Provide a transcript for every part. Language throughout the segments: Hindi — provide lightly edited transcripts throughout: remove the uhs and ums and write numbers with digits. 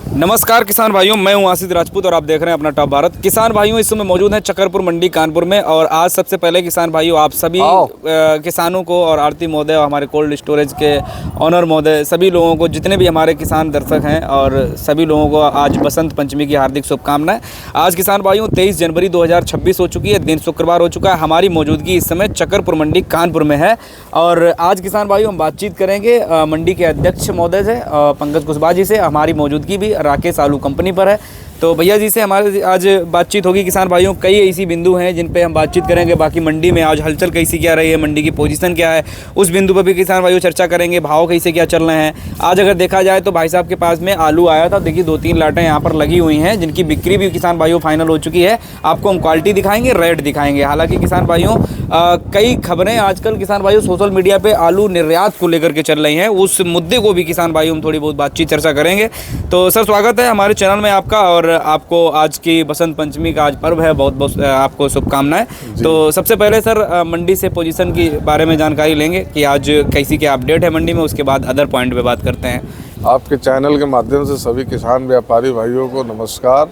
नमस्कार किसान भाइयों, मैं हूं आसिफ राजपूत और आप देख रहे हैं अपना टॉप भारत। किसान भाइयों, इस समय मौजूद हैं चकरपुर मंडी कानपुर में। और आज सबसे पहले किसान भाइयों, आप सभी किसानों को और आरती महोदय, हमारे कोल्ड स्टोरेज के ऑनर महोदय, सभी लोगों को, जितने भी हमारे किसान दर्शक हैं और सभी लोगों को आज बसंत पंचमी की हार्दिक शुभकामनाएं। आज किसान भाइयों 23 जनवरी 2026 हो चुकी है, दिन शुक्रवार हो चुका है। हमारी मौजूदगी इस समय चकरपुर मंडी कानपुर में है और आज किसान भाइयों हम बातचीत करेंगे मंडी के अध्यक्ष महोदय से, पंकज कुशवाहा जी से। हमारी मौजूदगी भी राकेश आलू कंपनी पर है, तो भैया जी से हमारे आज बातचीत होगी। किसान भाइयों, कई ऐसी बिंदु हैं जिन पे हम बातचीत करेंगे। बाकी मंडी में आज हलचल कैसी क्या रही है, मंडी की पोजीशन क्या है, उस बिंदु पर भी किसान भाइयों चर्चा करेंगे। भाव कैसे क्या चल रहे हैं। आज अगर देखा जाए तो भाई साहब के पास में आलू आया था, देखिए 2-3 लाटें यहाँ पर लगी हुई हैं जिनकी बिक्री भी किसान भाइयों फाइनल हो चुकी है। आपको हम क्वालिटी दिखाएंगे, रेट दिखाएंगे। हालांकि किसान भाइयों कई खबरें आजकल किसान भाइयों सोशल मीडिया पे आलू निर्यात को लेकर के चल रही हैं, उस मुद्दे को भी किसान भाइयों हम थोड़ी बहुत बातचीत चर्चा करेंगे। तो सर, स्वागत है हमारे चैनल में आपका और आपको आज की बसंत पंचमी का आज पर्व है, बहुत बहुत आपको शुभकामनाएं। तो सबसे पहले सर मंडी से पोजीशन की बारे में जानकारी लेंगे कि आज कैसी क्या अपडेट है मंडी में, उसके बाद अदर पॉइंट पे बात करते हैं। आपके चैनल के माध्यम से सभी किसान व्यापारी भाइयों को नमस्कार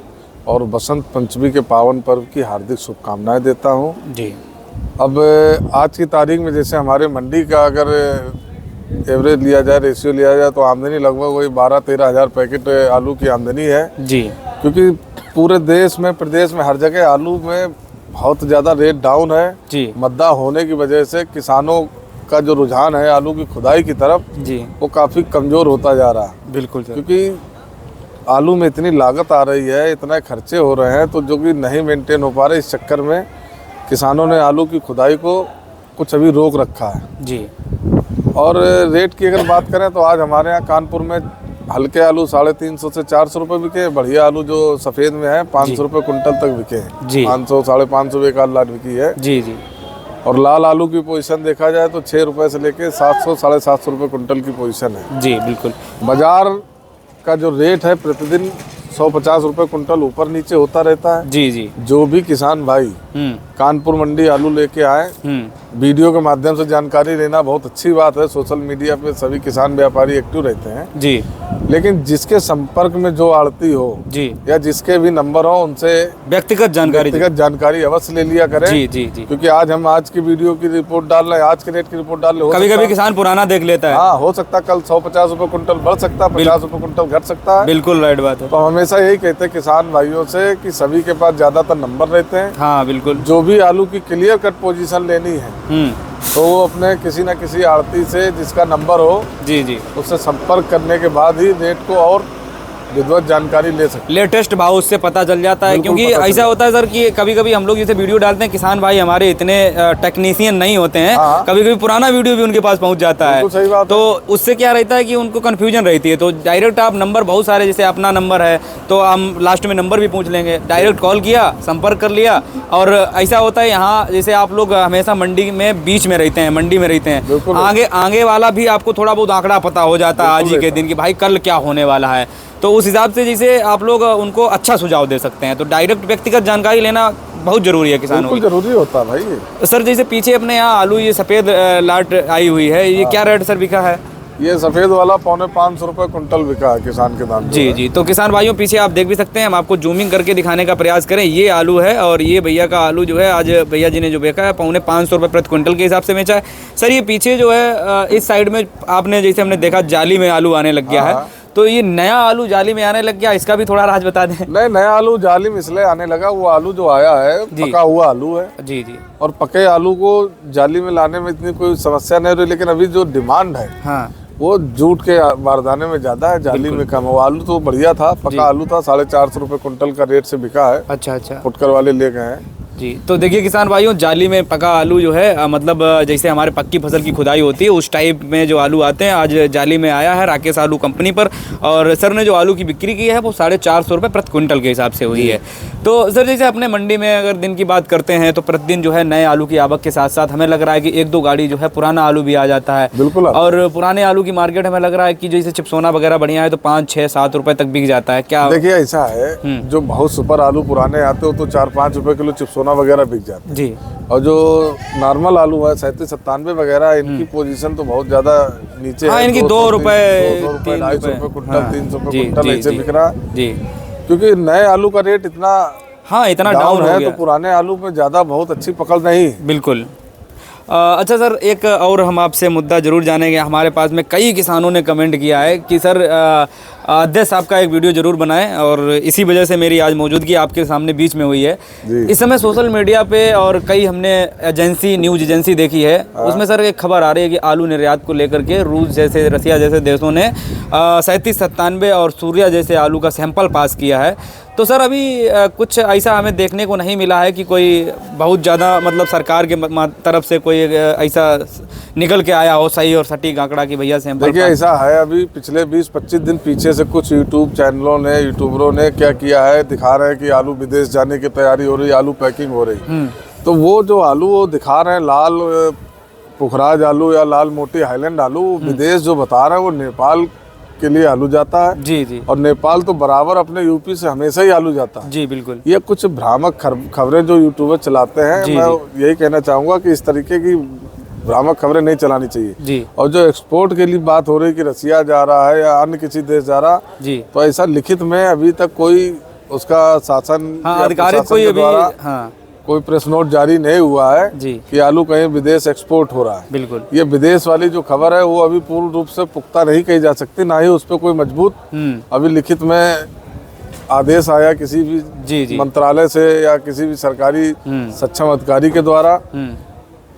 और बसंत पंचमी के पावन पर्व की हार्दिक शुभकामनाएं देता हूं जी। अब आज की तारीख में जैसे हमारे मंडी का अगर एवरेज लिया जाए, रेशियो लिया जाए, तो आमदनी लगभग वही 12-13 हज़ार पैकेट आलू की आमदनी है जी। क्योंकि पूरे देश में, प्रदेश में हर जगह आलू में बहुत ज़्यादा रेट डाउन है जी। मद्दा होने की वजह से किसानों का जो रुझान है आलू की खुदाई की तरफ जी, वो काफ़ी कमज़ोर होता जा रहा है। बिल्कुल सर। क्योंकि आलू में इतनी लागत आ रही है, इतना खर्चे हो रहे हैं, तो जो कि नहीं मेंटेन हो पा रहे, इस चक्कर में किसानों ने आलू की खुदाई को कुछ अभी रोक रखा है जी। और रेट की अगर बात करें तो आज हमारे यहाँ कानपुर में हल्के आलू 350 से 400 रुपये बिके। बढ़िया आलू जो सफ़ेद में है 500 रुपये कुंटल तक बिके हैं जी। 500-550 एक आध लाट बिकी है जी जी। और लाल आलू की पोजीशन देखा जाए तो 6 रुपये से लेके 700-750 रुपये कुंटल की पोजीशन है जी बिल्कुल। बाजार का जो रेट है प्रतिदिन 150 रुपये कुंटल ऊपर नीचे होता रहता है जी जी। जो भी किसान भाई कानपुर मंडी आलू लेके आए, वीडियो के माध्यम से जानकारी लेना बहुत अच्छी बात है। सोशल मीडिया पे सभी किसान व्यापारी एक्टिव रहते हैं जी, लेकिन जिसके संपर्क में जो आड़ती हो जी या जिसके भी नंबर हो, उनसे व्यक्तिगत जानकारी अवश्य ले लिया करें जी जी जी। क्योंकि आज हम आज की वीडियो की रिपोर्ट डाल रहे हैं, आज के रेट की रिपोर्ट डाल रहे हैं, कभी किसान पुराना देख लेता है। हाँ, हो सकता है कल 150 रुपये कुंटल बढ़ सकता है, 50 रुपये कुंटल घट सकता है। बिल्कुल राइट बात है। तो हमेशा यही कहते हैं किसान भाइयों से कि सभी के पास ज्यादातर नंबर रहते हैं। हाँ बिल्कुल। जो भी आलू की क्लियर कट पोजीशन लेनी है तो वो अपने किसी न किसी आड़ती से जिसका नंबर हो जी जी उससे संपर्क करने के बाद ही रेट को और विधिवत जानकारी ले सकते, लेटेस्ट भाव उससे पता चल जाता है। क्योंकि ऐसा होता है सर कि कभी कभी हम लोग जैसे वीडियो डालते हैं, किसान भाई हमारे इतने टेक्नीशियन नहीं होते हैं, कभी कभी पुराना वीडियो भी उनके पास पहुंच जाता है। सही बात तो उससे क्या रहता है कि उनको कंफ्यूजन रहती है। तो डायरेक्ट आप नंबर बहुत सारे, जैसे अपना नंबर है तो हम लास्ट में नंबर भी पूछ लेंगे, डायरेक्ट कॉल किया, संपर्क कर लिया। और ऐसा होता है यहाँ जैसे आप लोग हमेशा मंडी में बीच में रहते हैं, मंडी में रहते हैं, आगे वाला भी आपको थोड़ा बहुत आंकड़ा पता हो जाता है आज ही के दिन की भाई कल क्या होने वाला है। तो उस हिसाब से जैसे आप लोग उनको अच्छा सुझाव दे सकते हैं। तो डायरेक्ट व्यक्तिगत जानकारी लेना बहुत जरूरी है किसानों को। जरूरी होता है भाई। सर जैसे पीछे अपने यहाँ आलू ये सफ़ेद लाट आई हुई है, ये क्या रेट सर बिका है? ये सफ़ेद वाला 450 रुपये कुंटल बिका है किसान के दाम जी जी। तो किसान भाइयों पीछे आप देख भी सकते हैं, हम आपको जूमिंग करके दिखाने का प्रयास करें। ये आलू है और ये भैया का आलू जो है आज भैया जी ने जो बेचा है 550 रुपये प्रति क्विंटल के हिसाब से बेचा है। सर ये पीछे जो है इस साइड में आपने जैसे हमने देखा जाली में आलू आने लग गया है, तो ये नया आलू जाली में आने लग गया, इसका भी थोड़ा राज बता दें। नहीं, नया आलू जाली में इसलिए आने लगा, वो आलू जो आया है पका हुआ आलू है जी जी। और पके आलू को जाली में लाने में इतनी कोई समस्या नहीं रही, लेकिन अभी जो डिमांड है हाँ वो जूट के बारदाने में ज्यादा है, जाली में कम है। वो आलू तो बढ़िया था, पका आलू था, 450 रुपये कुंटल का रेट से बिका है। अच्छा अच्छा। फुटकर वाले ले गए हैं जी। तो देखिए किसान भाइयों, जाली में पका आलू जो है मतलब जैसे हमारे पक्की फसल की खुदाई होती है उस टाइप में जो आलू आते हैं, आज जाली में आया है राकेश आलू कंपनी पर। और सर ने जो आलू की बिक्री की है वो 450 रुपये प्रति क्विंटल के हिसाब से हुई है। तो सर जैसे अपने मंडी में अगर दिन की बात करते हैं तो प्रतिदिन जो है नए आलू की आवक के साथ साथ हमें लग रहा है कि 1-2 गाड़ी जो है पुराना आलू भी आ जाता है। बिल्कुल। और पुराने आलू की मार्केट हमें लग रहा है कि जैसे चिप्सोना वगैरह बढ़िया है तो 5-6-7 रुपए तक बिक जाता है। क्या देखिए ऐसा है, जो बहुत सुपर आलू पुराने आते हो तो 4-5 रुपए किलो चिप्सोना वगैरह बिक जाते हैं जी। और जो नॉर्मल आलू है 37-97 वगैरह, इनकी पोजीशन तो बहुत ज्यादा नीचे है। इनकी 2 रुपए 200 रुपए कुंटल, 300 रुपए कुंटल ऐसे बिक रहा जी, क्योंकि नए आलू का रेट इतना इतना डाउन है हो गया। तो पुराने आलू में ज्यादा बहुत अच्छी पकड़ नहीं। बिल्कुल। अच्छा सर, एक और हम आपसे मुद्दा जरूर जानेंगे। हमारे पास में कई किसानों ने कमेंट किया है कि सर अध्यक्ष साहब का एक वीडियो जरूर बनाएं, और इसी वजह से मेरी आज मौजूदगी आपके सामने बीच में हुई है। इस समय सोशल मीडिया पे और कई हमने न्यूज़ एजेंसी देखी है, उसमें सर एक खबर आ रही है कि आलू निर्यात को लेकर के रूस जैसे, रसिया जैसे देशों ने 37-97 और सूर्या जैसे आलू का सैंपल पास किया है। तो सर अभी कुछ ऐसा हमें देखने को नहीं मिला है कि कोई बहुत ज़्यादा मतलब सरकार के तरफ से कोई ऐसा निकल के आया हो सही और सटीक आंकड़ा कि भैया सैंपल। देखिए ऐसा है, अभी पिछले 20-25 दिन पीछे से कुछ यूट्यूब चैनलों ने, यूट्यूबरों ने क्या किया है, दिखा रहे हैं कि आलू विदेश जाने की तैयारी हो रही, आलू पैकिंग हो रही। तो वो जो आलू वो दिखा रहे हैं, लाल पुखराज आलू या लाल मोटी हाईलैंड आलू, विदेश जो बता रहे हैं वो नेपाल के लिए आलू जाता है। जी जी। और नेपाल तो बराबर अपने यूपी से हमेशा ही आलू जाता है। जी बिल्कुल। ये कुछ भ्रामक खबरें जो यूट्यूबर चलाते हैं, मैं यही कहना चाहूँगा कि इस तरीके की भ्रामक खबरें नहीं चलानी चाहिए जी। और जो एक्सपोर्ट के लिए बात हो रही कि रसिया जा रहा है या अन्य किसी देश जा रहा जी, तो ऐसा लिखित में अभी तक कोई उसका शासन अधिकारिक कोई प्रेस नोट जारी नहीं हुआ है जी कि आलू कहीं विदेश एक्सपोर्ट हो रहा है। बिल्कुल। ये विदेश वाली जो खबर है वो अभी पूर्ण रूप से पुख्ता नहीं कही जा सकती, ना ही उस पर कोई मजबूत अभी लिखित में आदेश आया किसी भी मंत्रालय से या किसी भी सरकारी सक्षम अधिकारी के द्वारा।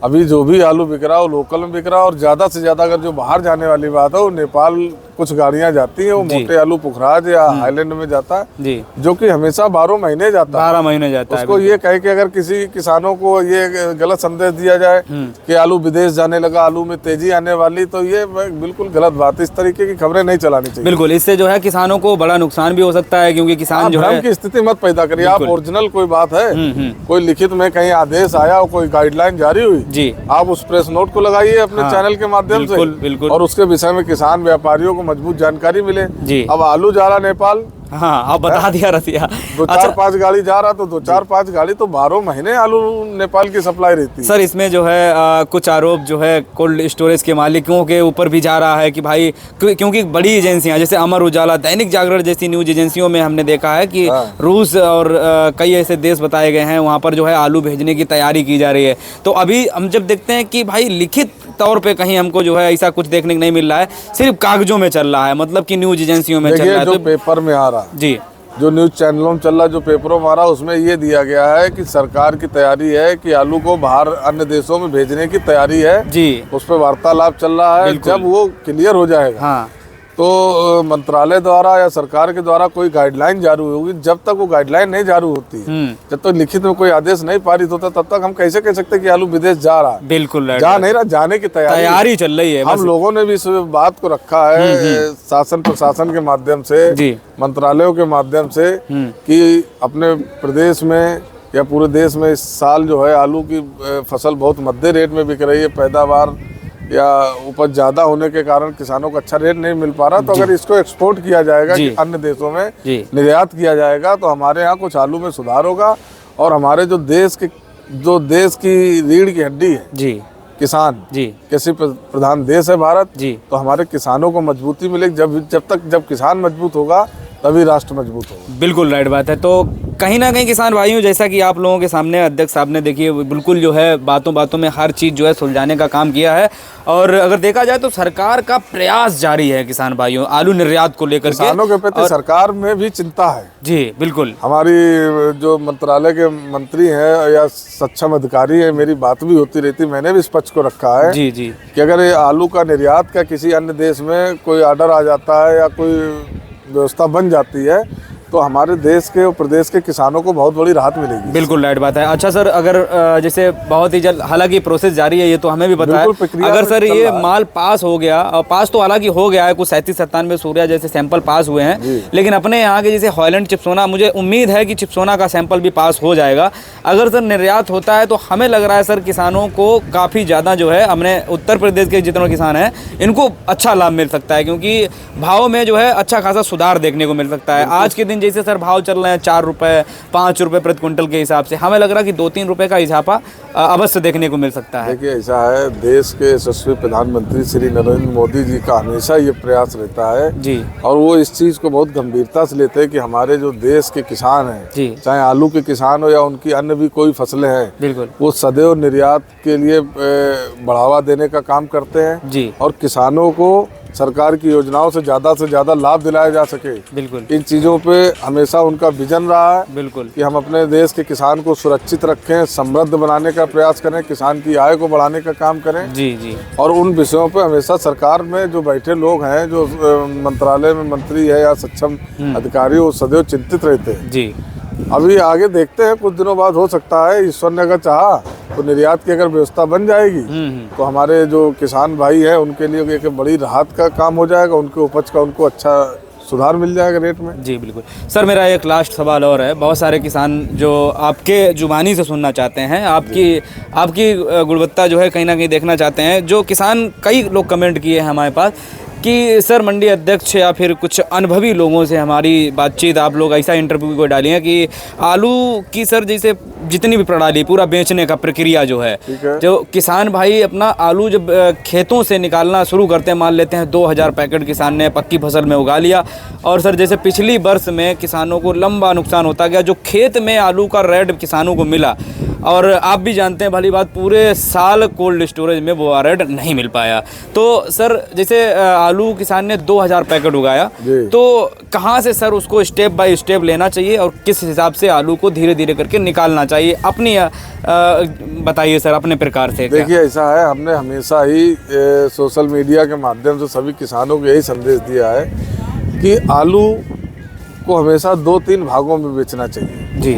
अभी जो भी आलू बिक रहा है वो लोकल में बिक रहा है, और ज्यादा से ज्यादा अगर जो बाहर जाने वाली बात है वो नेपाल कुछ गाड़ियां जाती हैं, वो मोटे आलू पुखराज या हाईलैंड में जाता है जी, जो कि हमेशा 12 महीने जाता है। 12 महीने जाता है। उसको ये कह के अगर किसी किसानों को ये गलत संदेश दिया जाए कि आलू विदेश जाने लगा, आलू में तेजी आने वाली, तो ये बिल्कुल गलत बात है। इस तरीके की खबरें नहीं चलानी चाहिए। बिल्कुल, इससे जो है किसानों को बड़ा नुकसान भी हो सकता है, क्योंकि किसान जो है की स्थिति मत पैदा करिए। आप ओरिजिनल कोई बात है, कोई लिखित में कहीं आदेश आया, कोई गाइडलाइन जारी हुई जी, आप उस प्रेस नोट को लगाइए अपने चैनल के माध्यम से, बिल्कुल, और उसके विषय में किसान व्यापारियों को मजबूत जानकारी मिले जी। अब आलू जा रहा नेपाल, आप बता दिया रसिया, 2-4-5 गाड़ी जा रहा, तो 2-4-5 गाड़ी तो 12 महीने आलू नेपाल की सप्लाई रहती है। सर इसमें जो है कुछ आरोप जो है कोल्ड स्टोरेज के मालिकों के ऊपर भी जा रहा है कि भाई, क्योंकि बड़ी एजेंसियां जैसे अमर उजाला, दैनिक जागरण जैसी न्यूज एजेंसियों में हमने देखा है कि रूस और कई ऐसे देश बताए गए हैं, वहाँ पर जो है आलू भेजने की तैयारी की जा रही है। तो अभी हम जब देखते हैं कि भाई लिखित तौर पे कहीं हमको जो है ऐसा कुछ देखने को नहीं मिल रहा है, सिर्फ कागजों में चल रहा है, मतलब कि न्यूज एजेंसियों में चल रहा है। जो पेपर में आ रहा जी, जो न्यूज चैनलों में चल रहा, जो पेपरों में आ रहा, उसमें ये दिया गया है कि सरकार की तैयारी है कि आलू को बाहर अन्य देशों में भेजने की तैयारी है जी, उस पर वार्तालाप चल रहा है। जब वो क्लियर हो जाएगा तो मंत्रालय द्वारा या सरकार के द्वारा कोई गाइडलाइन जारी होगी। जब तक वो गाइडलाइन नहीं जारी होती, जब तक लिखित में कोई आदेश नहीं पारित होता, तब तक हम कैसे कह सकते हैं कि आलू विदेश जा रहा है। बिल्कुल जा नहीं रहा, जाने की तैयारी चल रही है। हम लोगों ने भी इस बात को रखा है शासन प्रशासन के माध्यम से, मंत्रालयों के माध्यम से, कि अपने प्रदेश में या पूरे देश में इस साल जो है आलू की फसल बहुत मध्य रेट में बिक रही है। पैदावार या उपज ज्यादा होने के कारण किसानों को अच्छा रेट नहीं मिल पा रहा, तो अगर इसको एक्सपोर्ट किया जाएगा कि अन्य देशों में निर्यात किया जाएगा, तो हमारे यहाँ कुछ आलू में सुधार होगा, और हमारे जो देश की रीढ़ की हड्डी है जी, किसान जी, कृषि प्रधान देश है भारत जी, तो हमारे किसानों को मजबूती मिलेगी। जब किसान मजबूत होगा तभी राष्ट्र मजबूत होगा। बिल्कुल राइट बात है। तो कहीं ना कहीं किसान भाइयों, जैसा कि आप लोगों के सामने अध्यक्ष साहब ने देखिए बिल्कुल जो है बातों बातों में हर चीज़ जो है सुलझाने का काम किया है, और अगर देखा जाए तो सरकार का प्रयास जारी है किसान भाइयों आलू निर्यात को लेकर। किसानों के प्रति सरकार में भी चिंता है जी। बिल्कुल, हमारी जो मंत्रालय के मंत्री हैं या सक्षम अधिकारी है, मेरी बात भी होती रहती, मैंने भी इस पक्ष को रखा है जी जी, कि अगर ये आलू का निर्यात का किसी अन्य देश में कोई ऑर्डर आ जाता है या कोई व्यवस्था बन जाती है, तो हमारे देश के और प्रदेश के किसानों को बहुत बड़ी राहत मिलेगी। बिल्कुल राइट बात है। अच्छा सर, अगर जैसे बहुत ही जल्द, हालांकि प्रोसेस जारी है, ये तो हमें भी पता है, अगर सर ये माल पास हो गया, पास तो हालांकि हो गया है, कुछ 37-97 सूर्या जैसे सैंपल पास हुए हैं, लेकिन अपने यहाँ के जैसे हॉलैंड चिप्सोना, मुझे उम्मीद है कि चिप्सोना का सैंपल भी पास हो जाएगा। अगर सर निर्यात होता है तो हमें लग रहा है सर किसानों को काफ़ी ज़्यादा जो है, हमने उत्तर प्रदेश के जितने किसान हैं इनको अच्छा लाभ मिल सकता है, क्योंकि भाव में जो है अच्छा खासा सुधार देखने को मिल सकता है। आज के दिन जैसे सर भाव चल रहे हैं 4 रुपये 5 रुपये प्रति क्विंटल के हिसाब से, हमें लग रहा है कि 2-3 रुपये का इजाफा अवश्य देखने को मिल सकता है। देखिए ऐसा है, देश के यशस्वी प्रधानमंत्री श्री नरेंद्र मोदी जी का हमेशा ये प्रयास रहता है जी, और वो इस चीज़ को बहुत गंभीरता से लेते हैं कि हमारे जो देश के किसान हैं जी, चाहे आलू के किसान हो या उनकी अन्य भी कोई फसलें हैं, बिल्कुल वो सदैव निर्यात के लिए बढ़ावा देने का काम करते हैं जी, और किसानों को सरकार की योजनाओं से ज़्यादा लाभ दिलाया जा सके। बिल्कुल इन चीज़ों पे हमेशा उनका विजन रहा है बिल्कुल कि हम अपने देश के किसान को सुरक्षित रखें, समृद्ध बनाने का प्रयास करें, किसान की आय को बढ़ाने का काम करें जी जी, और उन विषयों पे हमेशा सरकार में जो बैठे लोग हैं, जो मंत्रालय में मंत्री है या सक्षम अधिकारी, वो सदैव चिंतित रहते हैं जी। अभी आगे देखते हैं, कुछ दिनों बाद हो सकता है ईश्वर ने अगर चाहा तो निर्यात की अगर व्यवस्था बन जाएगी तो हमारे जो किसान भाई हैं उनके लिए एक बड़ी राहत का काम हो जाएगा, उनके उपज का उनको अच्छा सुधार मिल जाएगा रेट में। जी बिल्कुल। सर मेरा एक लास्ट सवाल और है, बहुत सारे किसान जो आपके जुबानी से सुनना चाहते हैं, आपकी गुणवत्ता जो है कहीं ना कहीं देखना चाहते हैं, जो किसान कई लोग कमेंट किए हैं हमारे पास कि सर मंडी अध्यक्ष या फिर कुछ अनुभवी लोगों से हमारी बातचीत, आप लोग ऐसा इंटरव्यू को डालिए कि आलू की सर जैसे जितनी भी प्रणाली, पूरा बेचने का प्रक्रिया जो है, जो किसान भाई अपना आलू जब खेतों से निकालना शुरू करते हैं, मान लेते हैं 2000 पैकेट किसान ने पक्की फसल में उगा लिया, और सर जैसे पिछली वर्ष में किसानों को लंबा नुकसान होता गया, जो खेत में आलू का रेट किसानों को मिला, और आप भी जानते हैं भली बात, पूरे साल कोल्ड स्टोरेज में वो रेट नहीं मिल पाया। तो सर जैसे आलू किसान ने 2000 पैकेट उगाया, तो कहाँ से सर उसको स्टेप बाय स्टेप लेना चाहिए और किस हिसाब से आलू को धीरे धीरे करके निकालना चाहिए, अपनी बताइए सर अपने प्रकार से। देखिए ऐसा है, हमने हमेशा ही सोशल मीडिया के माध्यम से सभी किसानों को यही संदेश दिया है कि आलू को हमेशा 2-3 भागों में बेचना चाहिए जी।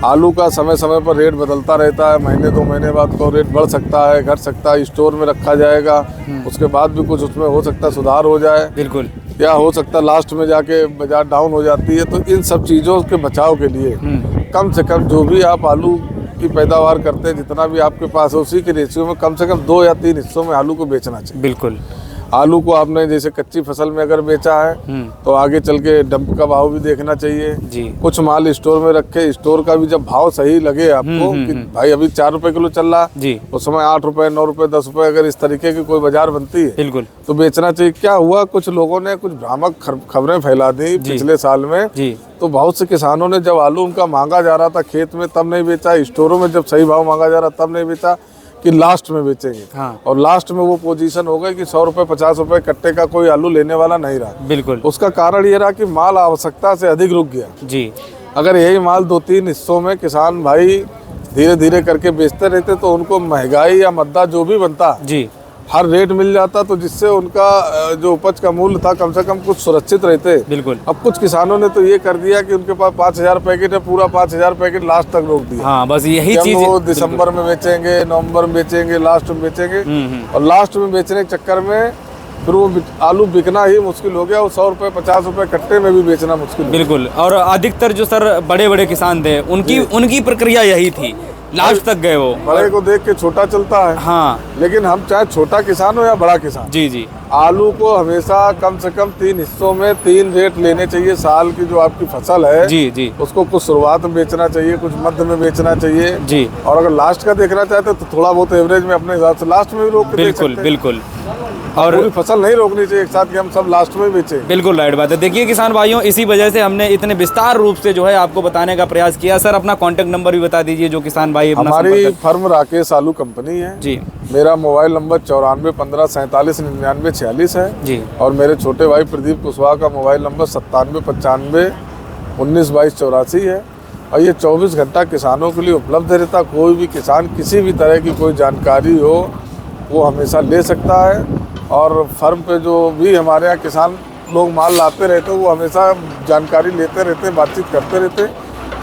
आलू का समय समय पर रेट बदलता रहता है, महीने 2 महीने बाद को रेट बढ़ सकता है, घट सकता है, स्टोर में रखा जाएगा, उसके बाद भी कुछ उसमें हो सकता है सुधार हो जाए, बिल्कुल, या हो सकता है लास्ट में जाके बाजार डाउन हो जाती है। तो इन सब चीज़ों के बचाव के लिए कम से कम जो भी आप आलू की पैदावार करते हैं, जितना भी आपके पास है, उसी के रेशियो में कम से कम 2 या 3 हिस्सों में आलू को बेचना चाहिए। बिल्कुल। आलू को आपने जैसे कच्ची फसल में अगर बेचा है तो आगे चल के डंप का भाव भी देखना चाहिए जी। कुछ माल स्टोर में रखे, स्टोर का भी जब भाव सही लगे आपको कि भाई अभी 4 रुपए किलो चल रहा जी, उस समय 8 रुपए 9 रुपए 10 रुपए अगर इस तरीके की कोई बाजार बनती है बिल्कुल, तो बेचना चाहिए। क्या हुआ, कुछ लोगों ने कुछ भ्रामक खबरें फैला दी पिछले साल में जी, तो बहुत से किसानों ने जब आलू उनका मांगा जा रहा था खेत में तब नहीं बेचा, स्टोरों में जब सही भाव मांगा जा रहा तब नहीं बेचा कि लास्ट में बेचेंगे। हाँ। और लास्ट में वो पोजीशन हो गई कि 100 रुपए 50 रुपए कट्टे का कोई आलू लेने वाला नहीं रहा। बिल्कुल। उसका कारण ये रहा कि माल आवश्यकता से अधिक रुक गया जी। अगर यही माल 2-3 हिस्सों में किसान भाई धीरे धीरे करके बेचते रहते तो उनको महंगाई या मद्दा जो भी बनता जी, हर रेट मिल जाता, तो जिससे उनका जो उपज का मूल्य था कम से कम कुछ सुरक्षित रहते। बिल्कुल। अब कुछ किसानों ने तो ये कर दिया कि उनके पास 5000 पैकेट है, पूरा 5000 पैकेट लास्ट तक रोक दिया। हाँ, बस यही चीज, वो दिसंबर में बेचेंगे, नवंबर में बेचेंगे, लास्ट में बेचेंगे, और लास्ट में बेचने के चक्कर में फिर वो आलू बिकना ही मुश्किल हो गया। वो 100 रुपए 50 रुपए कट्टे में भी बेचना मुश्किल। बिल्कुल। और अधिकतर जो सर बड़े बड़े किसान थे उनकी प्रक्रिया यही थी, लास्ट तक गए वो। बड़े को देख के छोटा चलता है। हाँ, लेकिन हम चाहे छोटा किसान हो या बड़ा किसान, जी जी, आलू को हमेशा कम से कम 3 हिस्सों में 3 रेट लेने चाहिए। साल की जो आपकी फसल है जी जी, उसको कुछ शुरुआत में बेचना चाहिए, कुछ मध्य में बेचना चाहिए जी, और अगर लास्ट का देखना चाहते तो थोड़ा बहुत एवरेज में अपने हिसाब से लास्ट में भी रोक के बिल्कुल बिल्कुल। और पूरी फसल नहीं रोकनी चाहिए एक साथ कि हम सब लास्ट में बेचें। बिल्कुल राइट बात है। देखिए किसान भाइयों, इसी वजह से हमने इतने विस्तार रूप से जो है आपको बताने का प्रयास किया। सर अपना कांटेक्ट नंबर भी बता दीजिए जो किसान भाई अपना हमारी फर्म राकेश आलू कंपनी है जी। मेरा मोबाइल नंबर 94 15 47 99 46 है जी। और मेरे छोटे भाई प्रदीप कुशवाहा का मोबाइल नंबर 97 95 19 22 84 है। और ये 24 घंटा किसानों के लिए उपलब्ध रहता। कोई भी किसान किसी भी तरह की कोई जानकारी हो वो हमेशा ले सकता है। और फर्म पे जो भी हमारे यहाँ किसान लोग माल लाते रहते, वो हमेशा जानकारी लेते रहते, बातचीत करते रहते।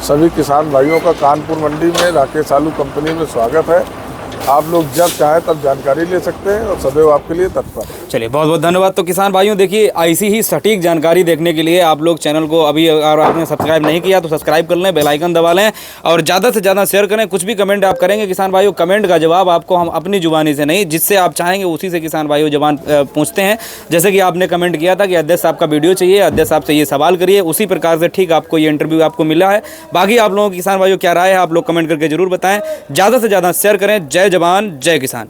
सभी किसान भाइयों का कानपुर मंडी में राकेश आलू कंपनी में स्वागत है। आप लोग जब चाहें तब जानकारी ले सकते हैं और सदैव आपके लिए तत्पर। चलिए बहुत बहुत धन्यवाद। तो किसान भाइयों देखिए, ऐसी ही सटीक जानकारी देखने के लिए आप लोग चैनल को अभी अगर आपने सब्सक्राइब नहीं किया तो सब्सक्राइब कर लें, बेल आइकन दबा लें और ज़्यादा से ज़्यादा शेयर करें। कुछ भी कमेंट आप करेंगे किसान भाइयों, कमेंट का जवाब आपको हम अपनी जुबानी से नहीं, जिससे आप चाहेंगे उसी से किसान भाइयों जवान पूछते हैं। जैसे कि आपने कमेंट किया था कि अध्यक्ष साहब का वीडियो चाहिए, अध्यक्ष साहब से ये सवाल करिए, उसी प्रकार से ठीक आपको ये इंटरव्यू आपको मिला है। बाकी आप लोगों की किसान भाइयों क्या राय है, आप लोग कमेंट करके जरूर बताएं। ज़्यादा से ज़्यादा शेयर करें। जय जवान जय किसान।